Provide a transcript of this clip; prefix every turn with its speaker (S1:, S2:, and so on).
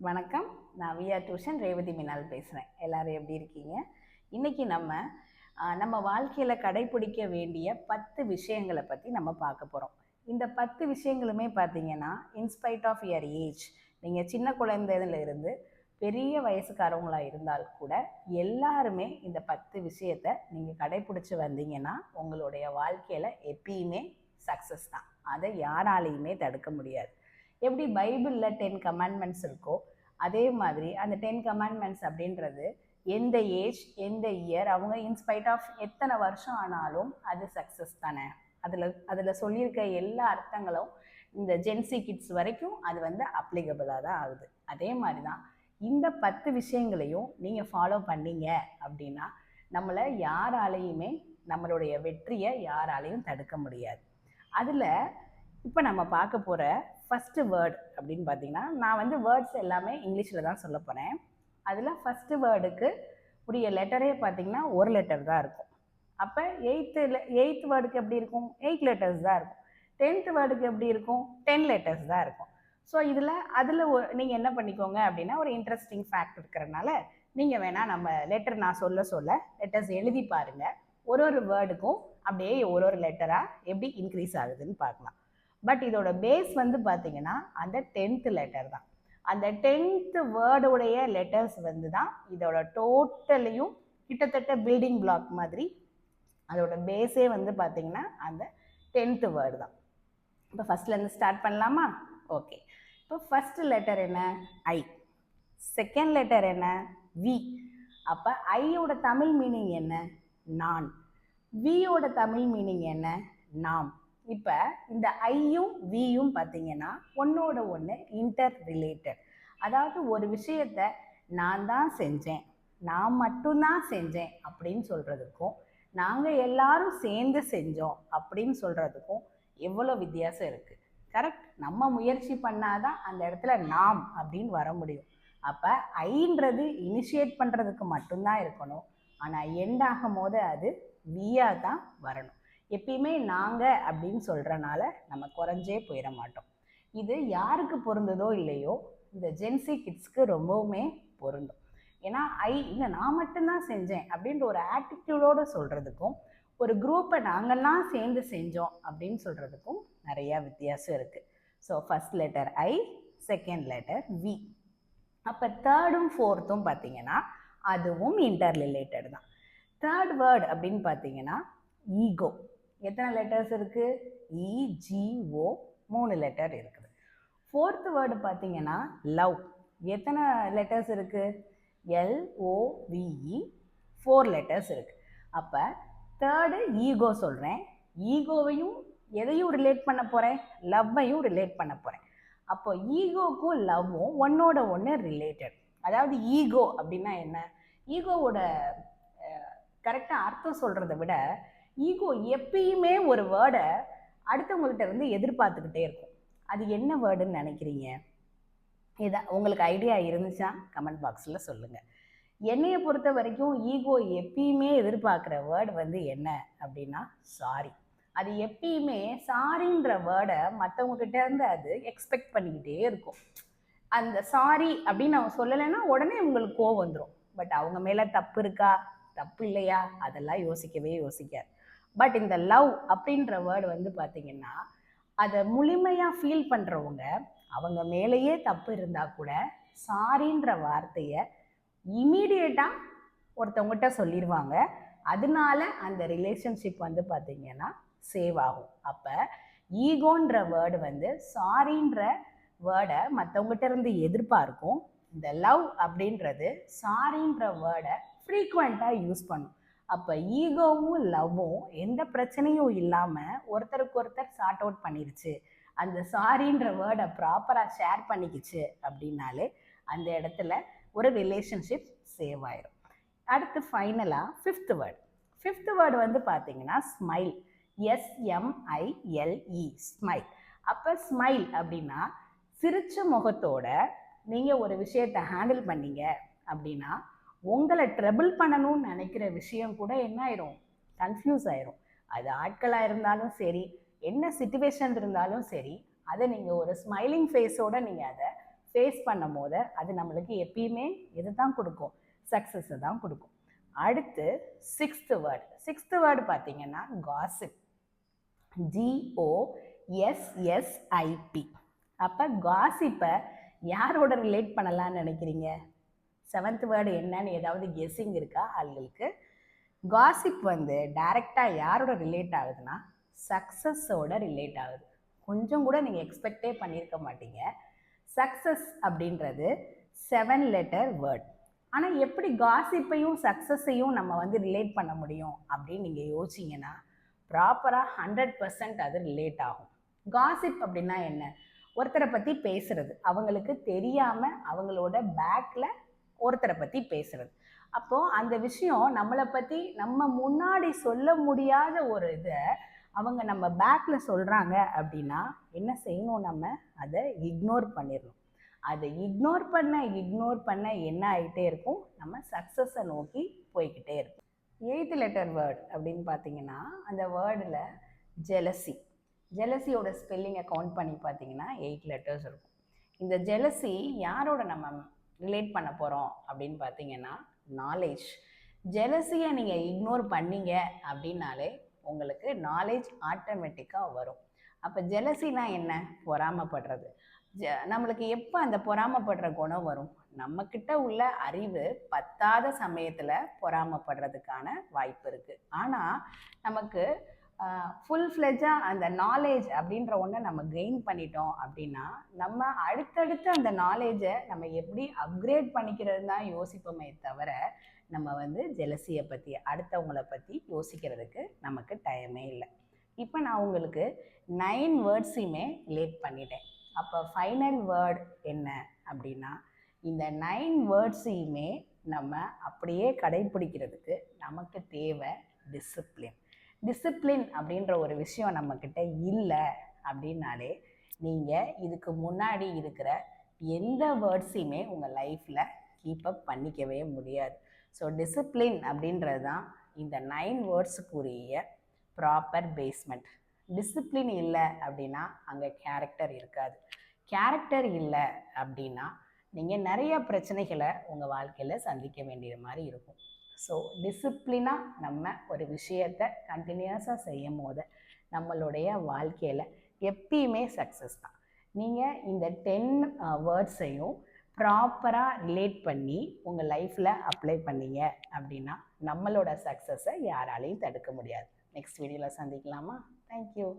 S1: வணக்கம். நான் விஆ டியூஷன் ரேவதி மீனால் பேசுகிறேன். எல்லாரும் எப்படி இருக்கீங்க? இன்னைக்கு நம்ம வாழ்க்கையில் கடைப்பிடிக்க வேண்டிய 10 விஷயங்களை பற்றி நம்ம பார்க்க போகிறோம். இந்த 10 விஷயங்களுமே பார்த்தீங்கன்னா இன்ஸ்பைட் ஆஃப் யுவர் ஏஜ், நீங்கள் சின்ன குழந்தையில இருந்து பெரிய வயசுக்காரவங்களாக இருந்தால் கூட எல்லாருமே இந்த 10 விஷயத்தை நீங்கள் கடைப்பிடிச்சி வந்தீங்கன்னா உங்களுடைய வாழ்க்கையில் எப்பயுமே சக்ஸஸ் தான். அதை யாராலையுமே தடுக்க முடியாது. எப்படி பைபிளில் 10 கமாண்ட்மெண்ட்ஸ் இருக்கோ அதே மாதிரி அந்த 10 கமாண்ட்மெண்ட்ஸ் அப்படின்றது எந்த ஏஜ் எந்த இயர் அவங்க இன்ஸ்பைட் ஆஃப் எத்தனை வருஷம் ஆனாலும் அது சக்ஸஸ் தானே. அதில் சொல்லியிருக்க எல்லா அர்த்தங்களும் இந்த ஜென்சி கிட்ஸ் வரைக்கும் அது அப்ளிகபிளாக தான் ஆகுது. அதே மாதிரி தான் இந்த 10 விஷயங்களையும் நீங்கள் ஃபாலோ பண்ணீங்க அப்படின்னா நம்மளை யாராலையுமே நம்மளுடைய வெற்றியை யாராலையும் தடுக்க முடியாது. அதில் இப்போ நம்ம பார்க்க போகிற ஃபஸ்ட்டு வேர்டு அப்படின்னு பார்த்தீங்கன்னா, நான் வேர்ட்ஸ் எல்லாமே இங்கிலீஷில் தான் சொல்ல போகிறேன். அதில் ஃபஸ்ட்டு வேர்டுக்கு உரிய லெட்டரே பார்த்தீங்கன்னா ஒரு லெட்டர் தான் இருக்கும். அப்போ எயித்து வேர்டுக்கு எப்படி இருக்கும்? 8 லெட்டர்ஸ் தான் இருக்கும். 10th வேர்டுக்கு எப்படி இருக்கும்? 10 லெட்டர்ஸ் தான் இருக்கும். ஸோ அதில் நீங்கள் என்ன பண்ணிக்கோங்க அப்படின்னா, ஒரு இன்ட்ரெஸ்டிங் ஃபேக்ட் இருக்கிறனால நீங்கள் வேணால் நம்ம லெட்டர் நான் சொல்ல லெட்டர்ஸ் எழுதி பாருங்கள். ஒரு வேர்டுக்கும் அப்படியே ஒரு லெட்டராக எப்படி இன்க்ரீஸ் ஆகுதுன்னு பார்க்கலாம். பட் இதோட பேஸ் பார்த்தீங்கன்னா அந்த 10th லெட்டர் தான். அந்த 10th வேர்டுடைய லெட்டர்ஸ் தான் இதோட டோட்டலையும் கிட்டத்தட்ட பில்டிங் பிளாக் மாதிரி அதோட பேஸே பார்த்தீங்கன்னா அந்த 10th வேர்டு தான். இப்போ ஃபஸ்ட்லேருந்து ஸ்டார்ட் பண்ணலாமா? ஓகே. இப்போ ஃபஸ்ட் லெட்டர் என்ன? ஐ. செகண்ட் லெட்டர் என்ன? வி. அப்போ ஐயோட தமிழ் மீனிங் என்ன? நான். வியோட தமிழ் மீனிங் என்ன? நாம். இப்போ இந்த ஐயும் வியும் பார்த்தீங்கன்னா ஒன்னோட ஒன்று இன்டர் ரிலேட்டட். அதாவது ஒரு விஷயத்தை நான் தான் செஞ்சேன், நான் மட்டும்தான் செஞ்சேன் அப்படின்னு சொல்கிறதுக்கும் நாங்கள் எல்லாரும் சேர்ந்து செஞ்சோம் அப்படின்னு சொல்கிறதுக்கும் எவ்வளோ வித்தியாசம் இருக்குது. கரெக்ட்? நம்ம முயற்சி பண்ணாதான் அந்த இடத்துல நாம் அப்படின்னு வர முடியும். அப்போ ஐன்றது இனிஷியேட் பண்ணுறதுக்கு மட்டும்தான் இருக்கணும். ஆனால் எண்ட் ஆகும் போது அது வியாக தான் வரணும். எப்பயுமே நாங்கள் அப்படின்னு சொல்கிறனால நம்ம குறைஞ்சே போயிட மாட்டோம். இது யாருக்கு பொருந்ததோ இல்லையோ இந்த ஜென்சி கிட்ஸ்க்கு ரொம்பவுமே பொருந்தும். ஏன்னா இல்லை நான் மட்டும்தான் செஞ்சேன் அப்படின்ற ஒரு ஆட்டிடியூடோடு சொல்கிறதுக்கும் ஒரு குரூப்பை நாங்கள்லாம் சேர்ந்து செஞ்சோம் அப்படின்னு சொல்கிறதுக்கும் நிறையா வித்தியாசம் இருக்குது. So first letter I, second letter V. அப்போ தேர்டும் ஃபோர்த்தும் பார்த்தீங்கன்னா அதுவும் இன்டர் ரிலேட்டட் தான். தேர்ட் வேர்டு அப்படின்னு பார்த்தீங்கன்னா ஈகோ. எத்தனை லெட்டர்ஸ் இருக்குது? இஜிஓ 3 லெட்டர் இருக்குது. ஃபோர்த் வேர்டு பார்த்தீங்கன்னா லவ். எத்தனை லெட்டர்ஸ் இருக்குது? LOVE 4 லெட்டர்ஸ் இருக்குது. அப்போ தேர்டு ஈகோ சொல்கிறேன். ஈகோவையும் எதையும் ரிலேட் பண்ண போகிறேன்? லவ்வையும் ரிலேட் பண்ண போகிறேன். அப்போ ஈகோக்கும் லவ்வும் ஒன்னோட ஒன்று ரிலேட்டட். அதாவது ஈகோ அப்படின்னா என்ன? ஈகோவோட கரெக்டாக அர்த்தம் சொல்கிறத விட ஈகோ எப்பயுமே ஒரு வேர்டை அடுத்தவங்கள்ட்ட எதிர்பார்த்துக்கிட்டே இருக்கும். அது என்ன வேர்டுன்னு நினைக்கிறீங்க? இதை உங்களுக்கு ஐடியா இருந்துச்சா கமெண்ட் பாக்ஸில் சொல்லுங்கள். என்னையை பொறுத்த வரைக்கும் ஈகோ எப்பயுமே எதிர்பார்க்குற வேர்டு என்ன அப்படின்னா சாரி. அது எப்பயுமே சாரின்ற வேர்டை மற்றவங்ககிட்ட இருந்து அது எக்ஸ்பெக்ட் பண்ணிக்கிட்டே இருக்கும். அந்த சாரி அப்படின்னு அவங்க சொல்லலைன்னா உடனே உங்களுக்கு கோவம் வந்துடும். பட் அவங்க மேலே தப்பு இருக்கா தப்பு இல்லையா அதெல்லாம் யோசிக்கவே யோசிக்காது. பட் இந்த லவ் அப்படின்ற வேர்டு பார்த்தீங்கன்னா அதை முழுமையாக ஃபீல் பண்ணுறவங்க அவங்க மேலேயே தப்பு இருந்தால் கூட சாரின்ற வார்த்தையை இமீடியட்டாக ஒருத்தவங்ககிட்ட சொல்லிடுவாங்க. அதனால அந்த ரிலேஷன்ஷிப் பார்த்தீங்கன்னா சேவ் ஆகும். அப்போ ஈகோன்ற வேர்டு சாரின்ற வேர்டை மற்றவங்ககிட்ட இருந்து எதிர்பார்க்கும். இந்த லவ் அப்படின்றது சாரின்ற வேர்டை ஃப்ரீக்வெண்ட்டாக யூஸ் பண்ணும். அப்போ ஈகோவும் லவ்வும் எந்த பிரச்சனையும் இல்லாமல் ஒருத்தருக்கு ஒருத்தர் சார்ட் அவுட் பண்ணிருச்சு, அந்த சாரின்ற வேர்டை ப்ராப்பராக ஷேர் பண்ணிக்கிச்சு அப்படின்னாலே அந்த இடத்துல ஒரு ரிலேஷன்ஷிப் சேவ் ஆயிடும். அடுத்து ஃபைனலாக ஃபிஃப்த் வேர்டு பார்த்தீங்கன்னா ஸ்மைல். SMILE smile. அப்போ ஸ்மைல் அப்படின்னா சிரிச்ச முகத்தோட நீங்கள் ஒரு விஷயத்தை ஹேண்டில் பண்ணீங்க அப்படின்னா உங்களை ட்ரபிள் பண்ணணும்னு நினைக்கிற விஷயம் கூட என்ன ஆயிரும்? கன்ஃபியூஸ் ஆயிரும். அது ஆட்களாக இருந்தாலும் சரி, என்ன சிச்சுவேஷன் இருந்தாலும் சரி, அதை நீங்கள் ஒரு ஸ்மைலிங் ஃபேஸோடு நீங்கள் அதை ஃபேஸ் பண்ணும் போது அது நம்மளுக்கு எப்பயுமே எது தான் கொடுக்கும்? சக்ஸஸை தான் கொடுக்கும். அடுத்து சிக்ஸ்த்து வேர்டு பார்த்தீங்கன்னா காசிப். GOSSIP. அப்போ காசிப்பை யாரோட ரிலேட் பண்ணலான்னு நினைக்கிறீங்க? 7th வேர்டு என்னன்னு ஏதாவது கெஸ்ஸிங் இருக்கா ஆளுங்களுக்கு? காசிப் வந்து டைரெக்டாக யாரோட ரிலேட் ஆகுதுன்னா சக்ஸஸோட ரிலேட் ஆகுது. கொஞ்சம் கூட நீங்கள் எக்ஸ்பெக்டே பண்ணியிருக்க மாட்டீங்க. சக்ஸஸ் அப்படின்றது 7 லெட்டர் வேர்ட். ஆனால் எப்படி காசிப்பையும் சக்ஸஸையும் நம்ம வந்து ரிலேட் பண்ண முடியும் அப்படின்னு நீங்கள் யோசிச்சிங்கன்னா ப்ராப்பராக 100% அது ரிலேட் ஆகும். காசிப் அப்படின்னா என்ன? ஒருத்தரை பற்றி பேசுறது, அவங்களுக்கு தெரியாமல் அவங்களோட பேக்கில் ஒருத்தரை பற்றி பேசுறது. அப்போது அந்த விஷயம் நம்மளை பற்றி நம்ம முன்னாடி சொல்ல முடியாத ஒரு இதை அவங்க நம்ம பேக்கில் சொல்கிறாங்க அப்படின்னா என்ன செய்யணும்? நம்ம அதை இக்னோர் பண்ணிடணும். அதை இக்னோர் பண்ண என்ன ஆகிட்டே இருக்கும்? நம்ம சக்ஸஸை நோக்கி போய்கிட்டே இருக்கும். 8th லெட்டர் வேர்ட் அப்படின்னு பார்த்தீங்கன்னா அந்த வேர்டில் ஜெலசியோட ஸ்பெல்லிங்கை கவுண்ட் பண்ணி பார்த்தீங்கன்னா 8 லெட்டர்ஸ் இருக்கும். இந்த ஜெலசி யாரோட நம்ம ரிலேட் பண்ண போகிறோம் அப்படின்னு பார்த்தீங்கன்னா நாலேஜ். ஜெலசியை நீங்கள் இக்னோர் பண்ணீங்க அப்படின்னாலே உங்களுக்கு நாலேஜ் ஆட்டோமேட்டிக்காக வரும். அப்போ ஜெலசினா என்ன? பொறாமப்படுறது. நம்மளுக்கு எப்போ அந்த பொறாமப்படுற குணம் வரும்? நம்மக்கிட்ட உள்ள அறிவு பத்தாத சமயத்தில் பொறாமப்படுறதுக்கான வாய்ப்பு இருக்குது. ஆனால் நமக்கு ஃபுல்-ஃப்ளெஜாக அந்த நாலேஜ் அப்படின்ற ஒன்றை நம்ம கெயின் பண்ணிட்டோம் அப்படின்னா நம்ம அடுத்தடுத்து அந்த நாலேஜை நம்ம எப்படி அப்கிரேட் பண்ணிக்கிறது தான் யோசிப்போமே தவிர நம்ம வந்து ஜெலசியை பற்றி அடுத்தவங்களை பற்றி யோசிக்கிறதுக்கு நமக்கு டைமே இல்லை. இப்போ நான் உங்களுக்கு 9 வேர்ட்ஸையுமே ரிலேட் பண்ணிட்டேன். அப்போ ஃபைனல் வேர்ட் என்ன அப்படின்னா இந்த 9 வேர்ட்ஸையுமே நம்ம அப்படியே கடைப்பிடிக்கிறதுக்கு நமக்கு தேவை டிசிப்ளின் அப்படின்ற ஒரு விஷயம் நம்மக்கிட்ட இல்லை அப்படின்னாலே நீங்கள் இதுக்கு முன்னாடி இருக்கிற எந்த வேர்ட்ஸையுமே உங்கள் லைஃப்பில் கீப்பப் பண்ணிக்கவே முடியாது. ஸோ டிசிப்ளின் அப்படின்றது தான் இந்த 9 வேர்ட்ஸுக்குரிய ப்ராப்பர் பேஸ்மெண்ட். டிசிப்ளின் இல்லை அப்படின்னா அங்கே கேரக்டர் இருக்காது. கேரக்டர் இல்லை அப்படின்னா நீங்கள் நிறைய பிரச்சனைகளை உங்கள் வாழ்க்கையில் சந்திக்க வேண்டிய மாதிரி இருக்கும். ஸோ டிசிப்ளினாக நம்ம ஒரு விஷயத்தை கண்டினியூஸாக செய்யும் போது நம்மளுடைய வாழ்க்கையில் எப்பயுமே சக்ஸஸ் தான். நீங்கள் இந்த 10 வேர்ட்ஸையும் ப்ராப்பராக ரிலேட் பண்ணி உங்கள் லைஃப்பில் அப்ளை பண்ணீங்க அப்படின்னா நம்மளோட சக்ஸஸை யாராலையும் தடுக்க முடியாது. நெக்ஸ்ட் வீடியோவில் சந்திக்கலாமா? தேங்க்யூ.